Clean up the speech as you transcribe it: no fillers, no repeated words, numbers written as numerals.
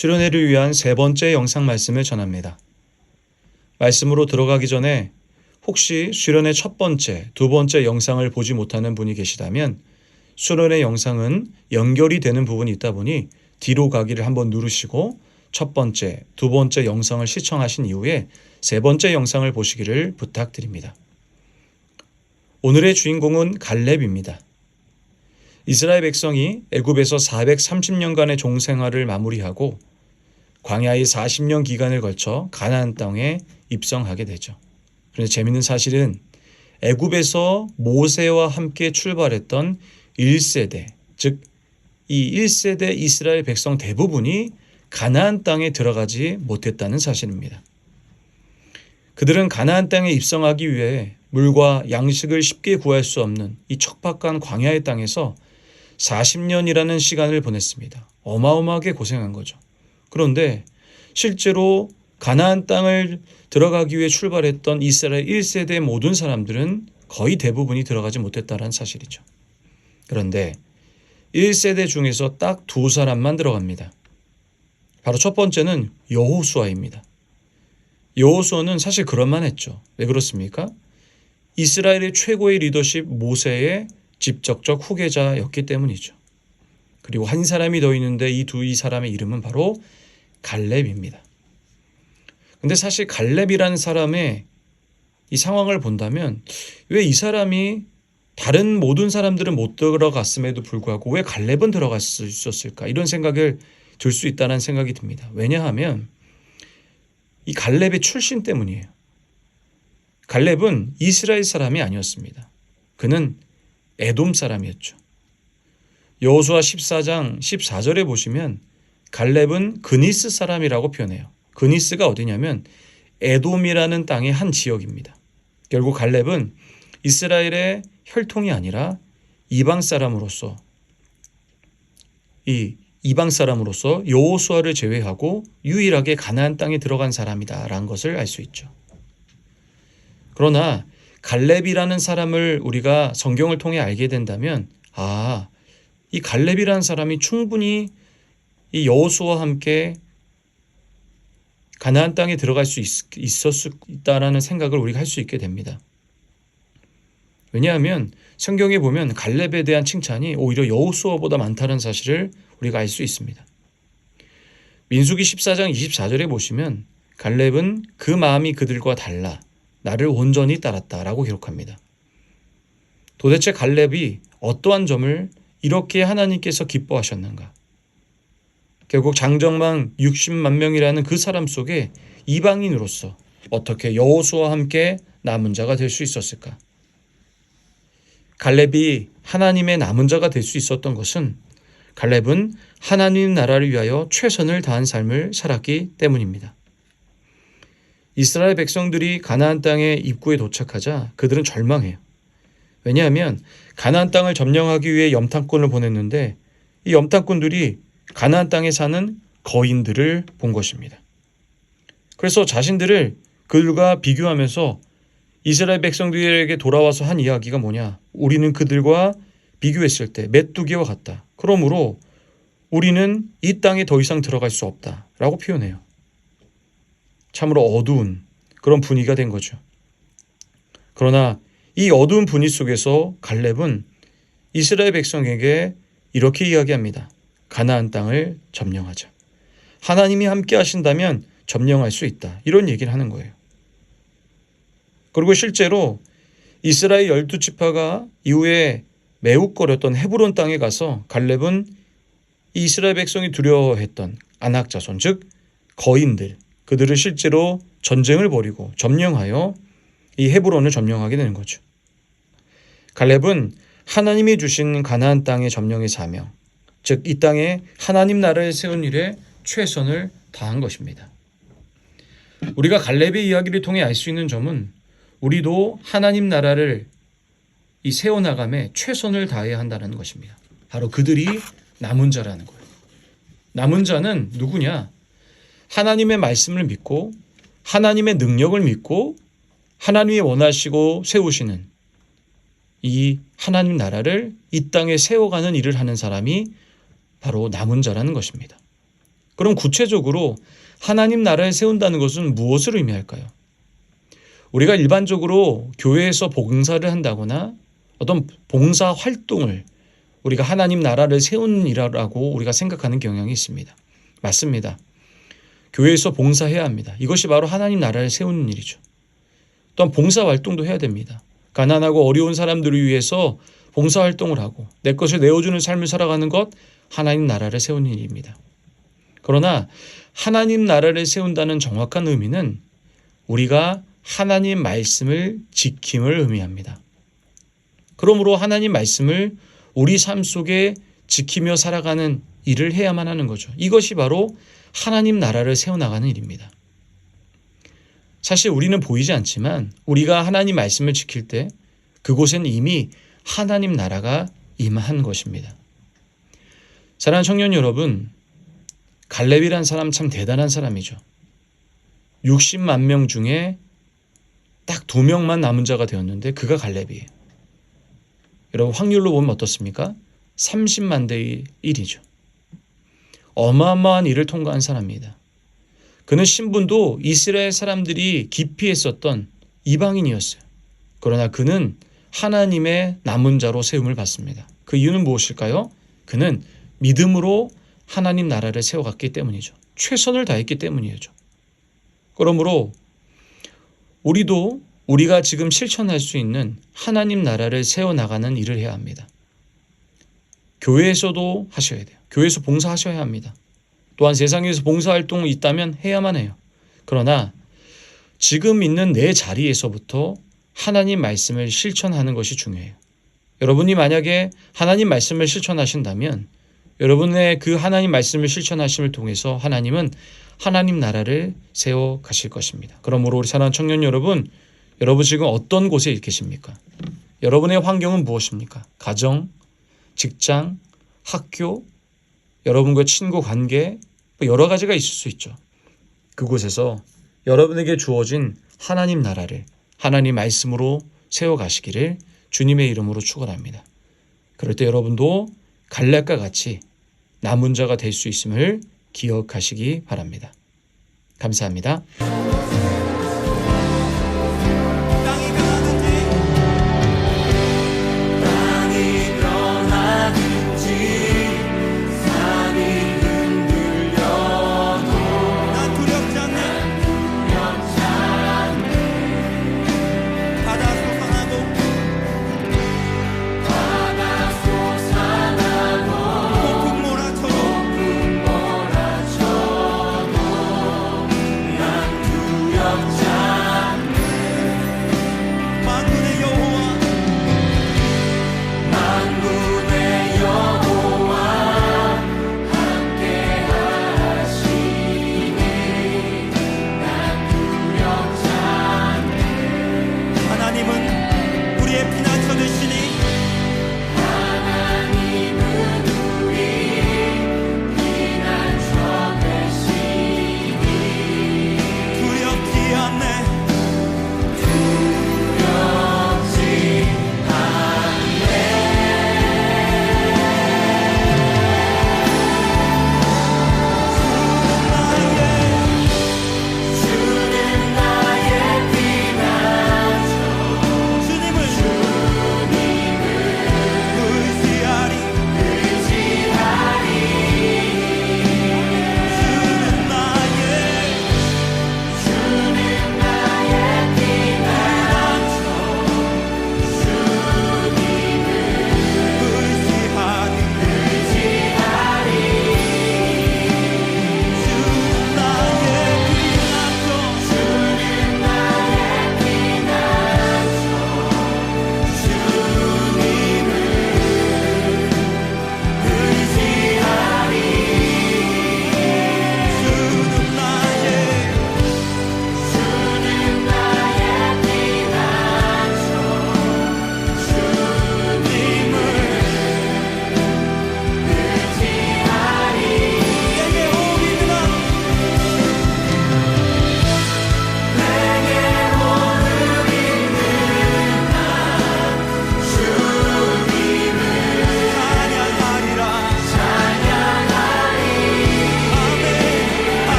수련회를 위한 세 번째 영상 말씀을 전합니다. 말씀으로 들어가기 전에 혹시 수련회 첫 번째, 두 번째 영상을 보지 못하는 분이 계시다면 수련회 영상은 연결이 되는 부분이 있다 보니 뒤로 가기를 한번 누르시고 첫 번째, 두 번째 영상을 시청하신 이후에 세 번째 영상을 보시기를 부탁드립니다. 오늘의 주인공은 갈렙입니다. 이스라엘 백성이 애굽에서 430년간의 종생활을 마무리하고 광야의 40년 기간을 걸쳐 가나안 땅에 입성하게 되죠. 그런데 재미있는 사실은 애굽에서 모세와 함께 출발했던 1세대, 즉 이 1세대 이스라엘 백성 대부분이 가나안 땅에 들어가지 못했다는 사실입니다. 그들은 가나안 땅에 입성하기 위해 물과 양식을 쉽게 구할 수 없는 이 척박한 광야의 땅에서 40년이라는 시간을 보냈습니다. 어마어마하게 고생한 거죠. 그런데 실제로 가나안 땅을 들어가기 위해 출발했던 이스라엘 1세대의 모든 사람들은 거의 대부분이 들어가지 못했다는 사실이죠. 그런데 1세대 중에서 딱 두 사람만 들어갑니다. 바로 첫 번째는 여호수아입니다. 여호수아는 사실 그럴만했죠. 왜 그렇습니까? 이스라엘의 최고의 리더십 모세의 직접적 후계자였기 때문이죠. 그리고 한 사람이 더 있는데 이 사람의 이름은 바로 갈렙입니다. 근데 사실 갈렙이라는 사람의 이 상황을 본다면 왜 이 사람이 다른 모든 사람들은 못 들어갔음에도 불구하고 왜 갈렙은 들어갈 수 있었을까? 이런 생각을 들 수 있다는 생각이 듭니다. 왜냐하면 이 갈렙의 출신 때문이에요. 갈렙은 이스라엘 사람이 아니었습니다. 그는 에돔 사람이었죠. 여호수아 14장 14절에 보시면 갈렙은 그니스 사람이라고 표현해요. 그니스가 어디냐면 에돔이라는 땅의 한 지역입니다. 결국 갈렙은 이스라엘의 혈통이 아니라 이방 사람으로서 여호수아를 제외하고 유일하게 가나안 땅에 들어간 사람이다라는 것을 알 수 있죠. 그러나 갈렙이라는 사람을 우리가 성경을 통해 알게 된다면 이 갈렙이라는 사람이 충분히 이 여호수아와 함께 가나안 땅에 들어갈 수 있다라는 생각을 우리가 할 수 있게 됩니다. 왜냐하면 성경에 보면 갈렙에 대한 칭찬이 오히려 여호수아보다 많다는 사실을 우리가 알 수 있습니다. 민수기 14장 24절에 보시면 갈렙은 그 마음이 그들과 달라 나를 온전히 따랐다라고 기록합니다. 도대체 갈렙이 어떠한 점을 이렇게 하나님께서 기뻐하셨는가? 결국 장정망 60만 명이라는 그 사람 속에 이방인으로서 어떻게 여호수아와 함께 남은 자가 될 수 있었을까? 갈렙이 하나님의 남은 자가 될 수 있었던 것은 갈렙은 하나님 나라를 위하여 최선을 다한 삶을 살았기 때문입니다. 이스라엘 백성들이 가나안 땅의 입구에 도착하자 그들은 절망해요. 왜냐하면 가나안 땅을 점령하기 위해 염탐꾼을 보냈는데 이 염탐꾼들이 가나안 땅에 사는 거인들을 본 것입니다. 그래서 자신들을 그들과 비교하면서 이스라엘 백성들에게 돌아와서 한 이야기가 뭐냐? 우리는 그들과 비교했을 때 메뚜기와 같다. 그러므로 우리는 이 땅에 더 이상 들어갈 수 없다라고 표현해요. 참으로 어두운 그런 분위기가 된 거죠. 그러나 이 어두운 분위기 속에서 갈렙은 이스라엘 백성에게 이렇게 이야기합니다. 가나안 땅을 점령하자. 하나님이 함께 하신다면 점령할 수 있다. 이런 얘기를 하는 거예요. 그리고 실제로 이스라엘 12지파가 이후에 매웃거렸던 헤브론 땅에 가서 갈렙은 이스라엘 백성이 두려워했던 아낙 자손, 즉 거인들, 그들을 실제로 전쟁을 벌이고 점령하여 이 헤브론을 점령하게 되는 거죠. 갈렙은 하나님이 주신 가나안 땅의 점령의 사명, 즉 이 땅에 하나님 나라를 세운 일에 최선을 다한 것입니다. 우리가 갈렙의 이야기를 통해 알 수 있는 점은 우리도 하나님 나라를 이 세워나감에 최선을 다해야 한다는 것입니다. 바로 그들이 남은 자라는 거예요. 남은 자는 누구냐? 하나님의 말씀을 믿고 하나님의 능력을 믿고 하나님이 원하시고 세우시는 이 하나님 나라를 이 땅에 세워가는 일을 하는 사람이 바로 남은 자라는 것입니다. 그럼 구체적으로 하나님 나라를 세운다는 것은 무엇을 의미할까요? 우리가 일반적으로 교회에서 봉사를 한다거나 어떤 봉사 활동을 우리가 하나님 나라를 세우는 일이라고 우리가 생각하는 경향이 있습니다. 맞습니다. 교회에서 봉사해야 합니다. 이것이 바로 하나님 나라를 세우는 일이죠. 또한 봉사 활동도 해야 됩니다. 가난하고 어려운 사람들을 위해서 봉사 활동을 하고 내 것을 내어주는 삶을 살아가는 것, 하나님 나라를 세우는 일입니다. 그러나 하나님 나라를 세운다는 정확한 의미는 우리가 하나님 말씀을 지킴을 의미합니다. 그러므로 하나님 말씀을 우리 삶 속에 지키며 살아가는 일을 해야만 하는 거죠. 이것이 바로 하나님 나라를 세워나가는 일입니다. 사실 우리는 보이지 않지만 우리가 하나님 말씀을 지킬 때 그곳엔 이미 하나님 나라가 임한 것입니다. 사랑하는 청년 여러분, 갈렙이란 사람 참 대단한 사람이죠. 60만 명 중에 딱 2명만 남은 자가 되었는데 그가 갈렙이에요. 여러분 확률로 보면 어떻습니까? 30만 대 1이죠. 어마어마한 일을 통과한 사람입니다. 그는 신분도 이스라엘 사람들이 기피했었던 이방인이었어요. 그러나 그는 하나님의 남은 자로 세움을 받습니다. 그 이유는 무엇일까요? 그는 믿음으로 하나님 나라를 세워갔기 때문이죠. 최선을 다했기 때문이죠. 그러므로 우리도 우리가 지금 실천할 수 있는 하나님 나라를 세워나가는 일을 해야 합니다. 교회에서도 하셔야 돼요. 교회에서 봉사하셔야 합니다. 또한 세상에서 봉사활동이 있다면 해야만 해요. 그러나 지금 있는 내 자리에서부터 하나님 말씀을 실천하는 것이 중요해요. 여러분이 만약에 하나님 말씀을 실천하신다면 여러분의 그 하나님 말씀을 실천하심을 통해서 하나님은 하나님 나라를 세워 가실 것입니다. 그러므로 우리 사랑하는 청년 여러분, 여러분 지금 어떤 곳에 계십니까? 여러분의 환경은 무엇입니까? 가정, 직장, 학교, 여러분과 친구 관계, 여러 가지가 있을 수 있죠. 그곳에서 여러분에게 주어진 하나님 나라를 하나님 말씀으로 세워가시기를 주님의 이름으로 축원합니다. 그럴 때 여러분도 갈렙과 같이 남은 자가 될 수 있음을 기억하시기 바랍니다. 감사합니다.